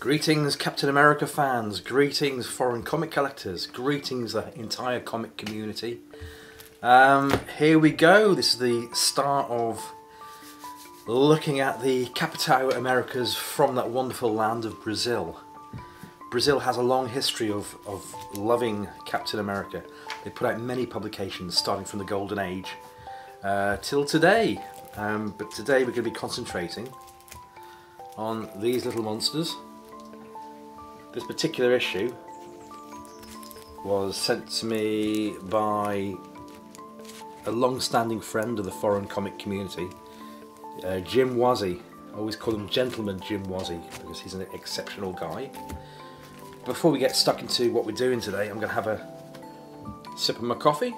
Greetings Captain America fans, greetings foreign comic collectors, greetings the entire comic community. Here we go, this is the start of looking at the Capitao Americas from that wonderful land of Brazil. Brazil has a long history of loving Captain America. They put out many publications starting from the Golden Age till today. But today we're going to be concentrating on these little monsters. This particular issue was sent to me by a long-standing friend of the foreign comic community, Jim Wazzy. I always call him Gentleman Jim Wazzy because he's an exceptional guy. Before we get stuck into what we're doing today, I'm going to have a sip of my coffee.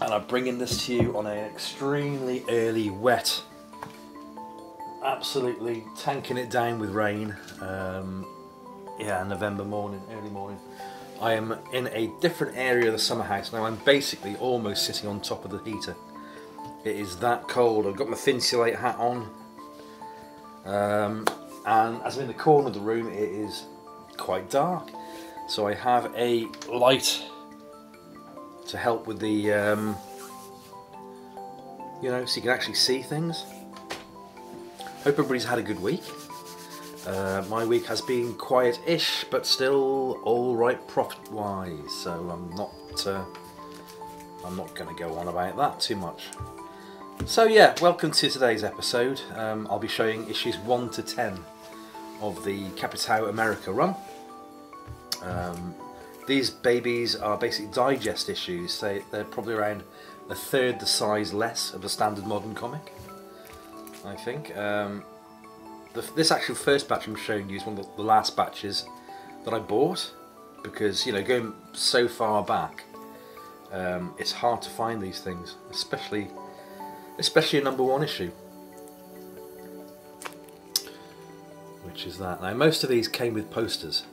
And I'm bringing this to you on an extremely early wet, absolutely tanking it down with rain. Yeah, November morning, early morning. I am in a different area of the summer house now. I'm basically almost sitting on top of the heater. It is that cold. I've got my Thinsulate hat on, and as I'm in the corner of the room, it is quite dark. So I have a light to help with the, you know, so you can actually see things. Hope everybody's had a good week. My week has been quiet-ish, but still all right profit-wise. So I'm not going to go on about that too much. So yeah, welcome to today's episode. I'll be showing issues 1 to 10 of the Capitao America run. These babies are basically digest issues. They're probably around a third the size less of a standard modern comic, I think. This actual first batch I'm showing you is one of the last batches that I bought, because, you know, going so far back, it's hard to find these things, especially a #1 issue, which is that. Now, most of these came with posters.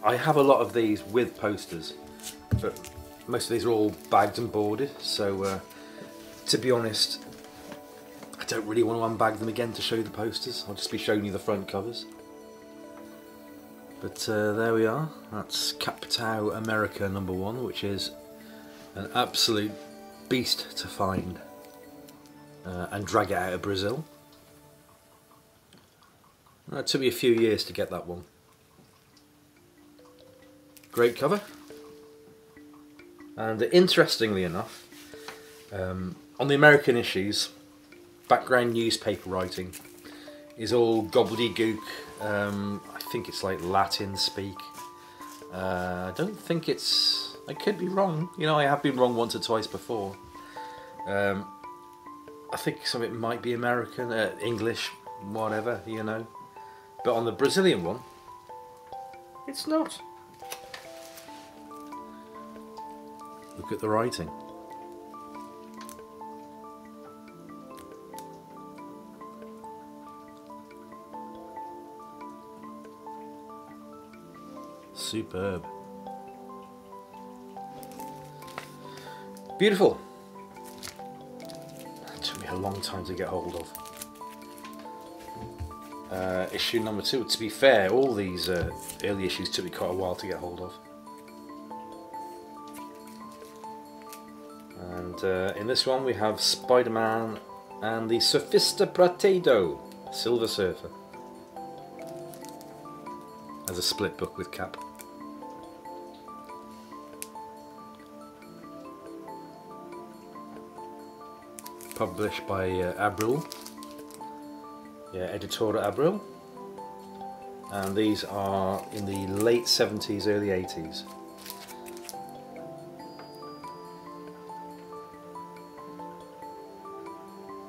I have a lot of these with posters, but most of these are all bagged and boarded, so to be honest, I don't really want to unbag them again to show you the posters. I'll just be showing you the front covers. But there we are. That's Capitao America #1, which is an absolute beast to find and drag it out of Brazil. It took me a few years to get that one. Great cover. And interestingly enough, on the American issues, background newspaper writing is all gobbledygook. I think it's like Latin speak. I don't think it's... I could be wrong. You know, I have been wrong once or twice before. I think some of it might be American, English, whatever, you know. But on the Brazilian one, it's not. Look at the writing. Superb. Beautiful. It took me a long time to get hold of. Issue #2. To be fair, all these early issues took me quite a while to get hold of. And in this one we have Spider-Man and the Surfista Prateado, Silver Surfer, as a split book with Cap. Published by Abril. Yeah, Editora Abril. And these are in the late 70s, early 80s.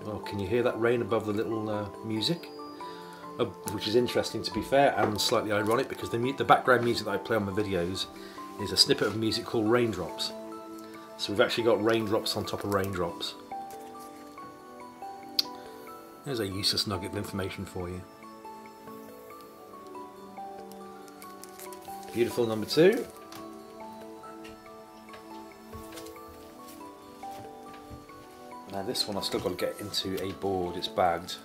Oh, can you hear that rain above the little music? Which is interesting, to be fair, and slightly ironic, because the background music that I play on my videos is a snippet of music called Raindrops. So we've actually got raindrops on top of raindrops. There's a useless nugget of information for you. Beautiful #2. Now this one I've still got to get into a board, it's bagged.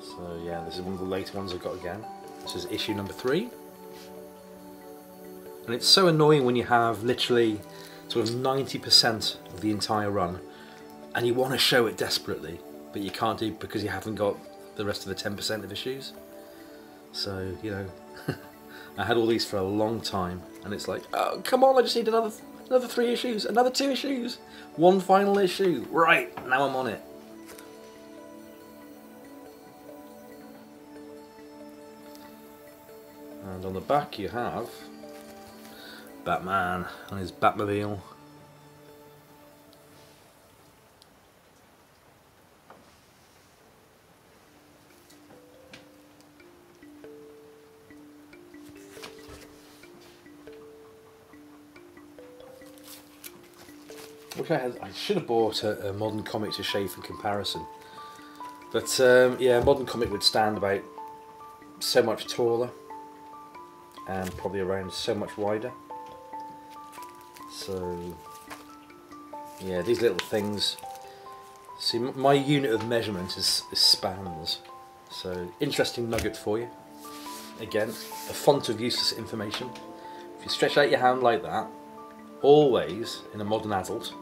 So yeah, this is one of the later ones I've got again. This is issue number 3. And it's so annoying when you have literally sort of 90% of the entire run and you want to show it desperately, but you can't do because you haven't got the rest of the 10% of issues. So, you know, I had all these for a long time and it's like, oh come on, I just need another 3 issues, another 2 issues, one final issue. Right, now I'm on it. And on the back you have Batman and his Batmobile. I should have bought a modern comic to show you for comparison. But yeah, a modern comic would stand about so much taller and probably around so much wider. So yeah, these little things. See, my unit of measurement is spans. So interesting nugget for you. Again, a font of useless information. If you stretch out your hand like that, always in a modern adult,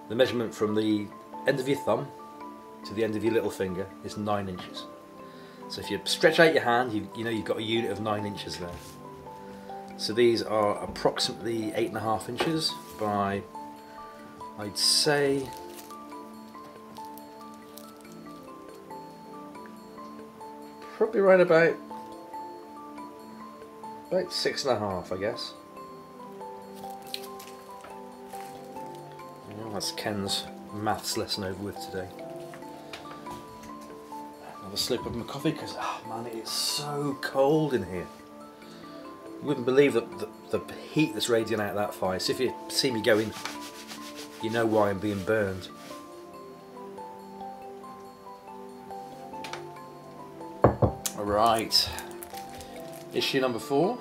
the measurement from the end of your thumb to the end of your little finger is 9 inches. So if you stretch out your hand, you know you've got a unit of 9 inches there. So these are approximately 8.5 inches by, I'd say, probably right about 6.5, I guess. Well, that's Ken's maths lesson over with today. Another slip of my coffee because, oh man, it is so cold in here. You wouldn't believe the heat that's radiating out of that fire. So if you see me going, you know why I'm being burned. Alright, issue number 4.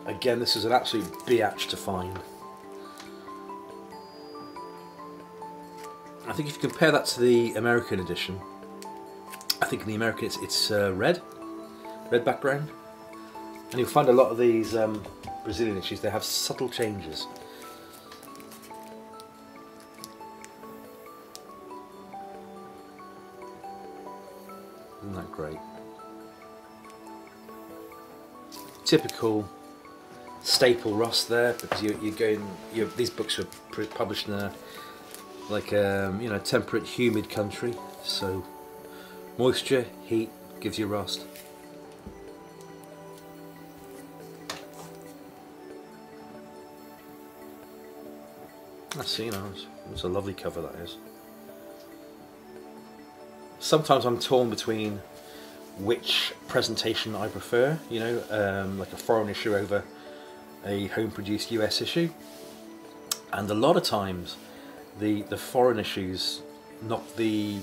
Again, this is an absolute biatch to find. I think if you compare that to the American edition, I think in the American it's red background. And you'll find a lot of these Brazilian issues, they have subtle changes. Isn't that great? Typical staple rust there, because these books are published in a you know, temperate, humid country, so moisture, heat gives you rust. That's, you know, it's a lovely cover, that is. Sometimes I'm torn between which presentation I prefer, you know, like a foreign issue over a home-produced US issue, and a lot of times the foreign issues knock the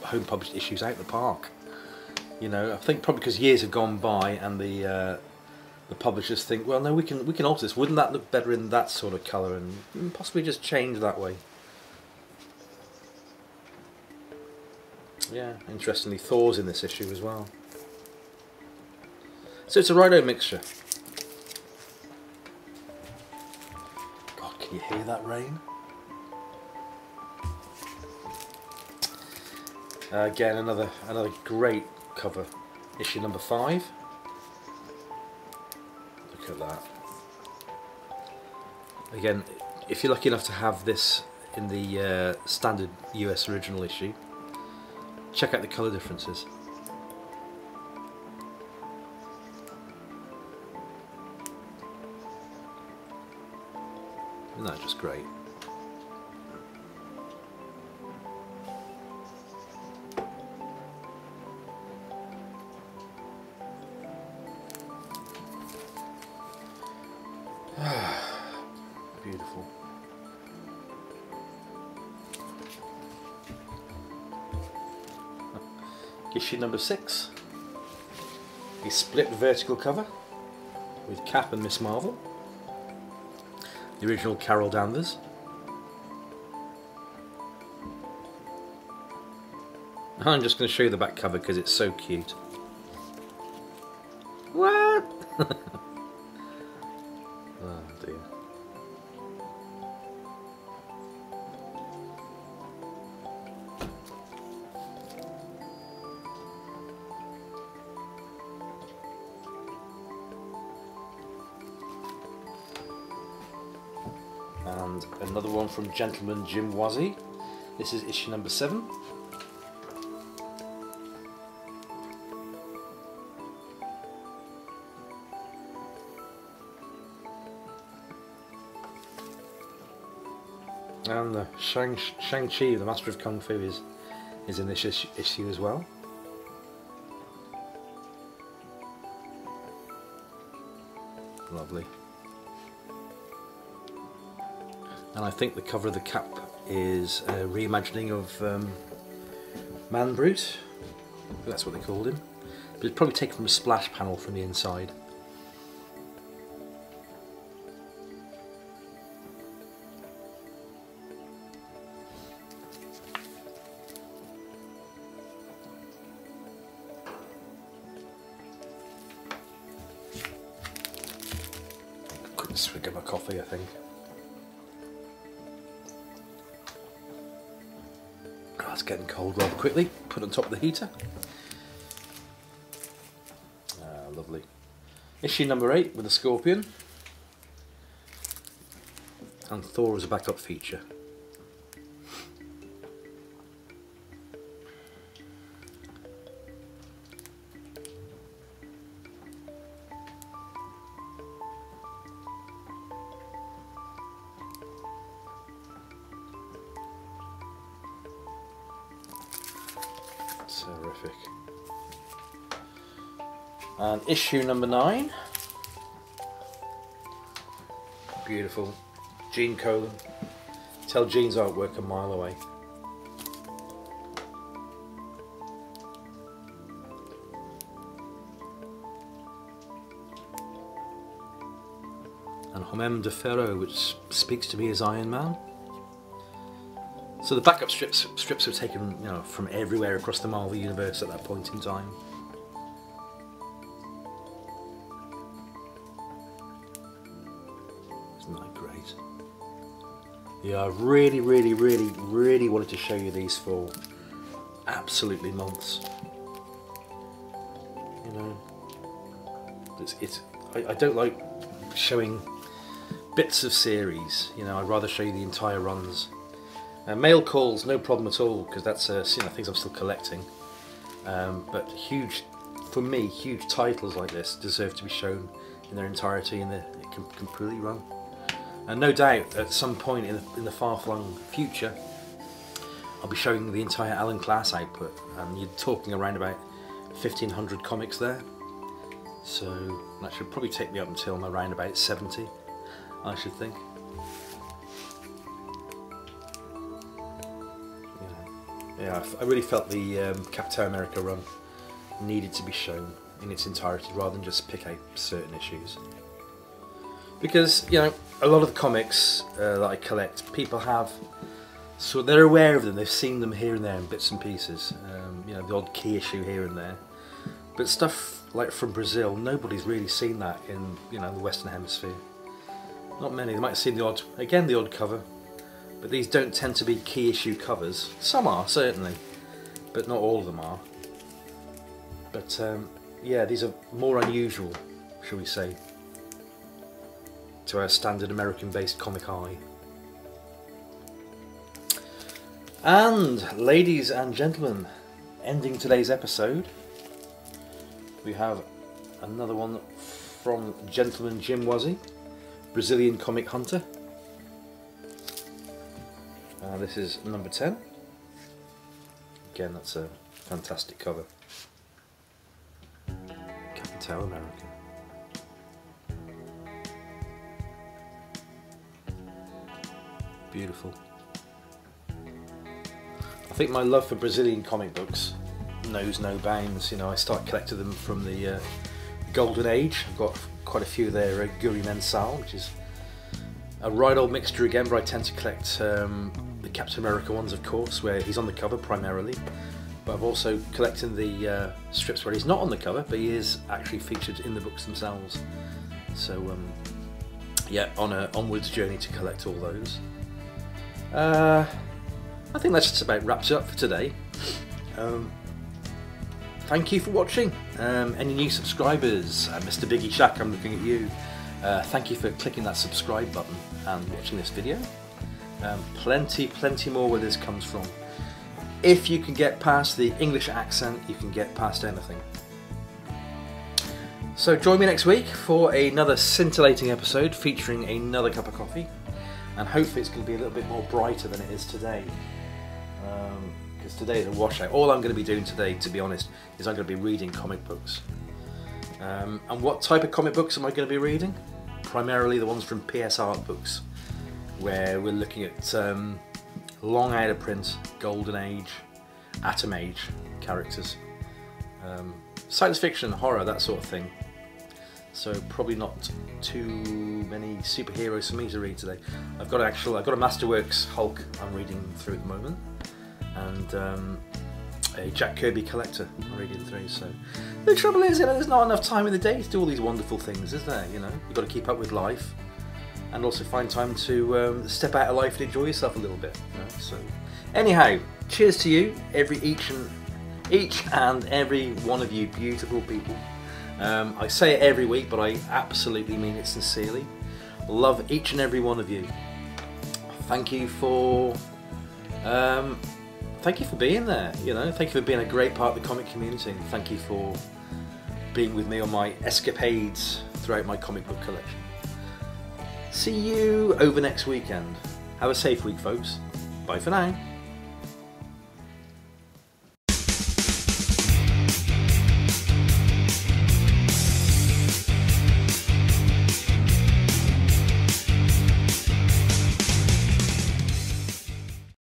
home-published issues out the park. You know, I think probably because years have gone by and the publishers think, well, no, we can alter this. Wouldn't that look better in that sort of colour, and possibly just change that way. Yeah, interestingly, Thor's in this issue as well. So it's a righto mixture. God, can you hear that rain? Again, another great cover, issue number 5. Look at that. Again, if you're lucky enough to have this in the standard US original issue, check out the colour differences. Isn't that just great? Beautiful. Issue number 6. A split vertical cover with Cap and Miss Marvel. The original Carol Danvers. I'm just going to show you the back cover because it's so cute. What? Oh dear. And another one from Gentleman Jim Wazzy. This is issue number 7. And the Shang-Chi, the Master of Kung Fu, is in this issue as well. Lovely. And I think the cover of the cap is a reimagining of Man Brute. That's what they called him. But it's probably taken from a splash panel from the inside. Quick swig of my coffee, I think. Oh, it's getting cold rather quickly. Put on top of the heater. Lovely. Issue number 8 with a scorpion. And Thor as a backup feature. Terrific. And issue number 9. Beautiful. Gene Colan. Tell Gene's artwork a mile away. And Homem de Ferro, which speaks to me as Iron Man. So the backup strips were taken, you know, from everywhere across the Marvel universe at that point in time. Isn't that great? Yeah, I really wanted to show you these for absolutely months. You know, I don't like showing bits of series. You know, I'd rather show you the entire runs. Mail calls, no problem at all, because that's you know, things I'm still collecting. But huge, for me, huge titles like this deserve to be shown in their entirety in the completely run. And no doubt, at some point in the far-flung future, I'll be showing the entire Alan Class output, and you're talking around about 1,500 comics there. So that should probably take me up until around about 70, I should think. Yeah, I really felt the Capitao America run needed to be shown in its entirety rather than just pick out certain issues. Because, you know, a lot of the comics that I collect, people have, so they're aware of them, they've seen them here and there in bits and pieces, you know, the odd key issue here and there. But stuff like from Brazil, nobody's really seen that in, you know, the Western Hemisphere. Not many. They might have seen the odd cover. But these don't tend to be key issue covers. Some are, certainly, but not all of them are. But yeah, these are more unusual, shall we say, to our standard American-based comic eye. And, ladies and gentlemen, ending today's episode, we have another one from Gentleman Jim Wazzy, Brazilian Comic Hunter. This is number 10. Again, that's a fantastic cover. Capitao America. Beautiful. I think my love for Brazilian comic books knows no bounds. You know, I started collecting them from the Golden Age. I've got quite a few there. Guri Mensal, which is a right old mixture again, but I tend to collect the Captain America ones, of course, where he's on the cover primarily, but I've also collected the strips where he's not on the cover, but he is actually featured in the books themselves. So yeah, on a onwards journey to collect all those. I think that just about wraps it up for today. Thank you for watching. Any new subscribers, Mr. Biggie Shack, I'm looking at you. Thank you for clicking that subscribe button and watching this video. Plenty more where this comes from. If you can get past the English accent, you can get past anything. So join me next week for another scintillating episode featuring another cup of coffee, and hopefully it's going to be a little bit more brighter than it is today, because today is a washout. All I'm going to be doing today, to be honest, is I'm going to be reading comic books. And what type of comic books am I going to be reading? Primarily the ones from PS Art Books, where we're looking at long out of print, golden age, atom age characters, science fiction, horror, that sort of thing. So probably not too many superheroes for me to read today. I've got a Masterworks Hulk I'm reading through at the moment, and a Jack Kirby collector I'm reading through. So the trouble is, there's not enough time in the day to do all these wonderful things, is there? You've got to keep up with life, and also find time to step out of life and enjoy yourself a little bit. So anyhow, cheers to you, each and every one of you beautiful people. I say it every week, but I absolutely mean it sincerely. Love each and every one of you. Thank you for being there. Thank you for being a great part of the comic community. Thank you for being with me on my escapades throughout my comic book collection. See you over next weekend. Have a safe week, folks. Bye for now.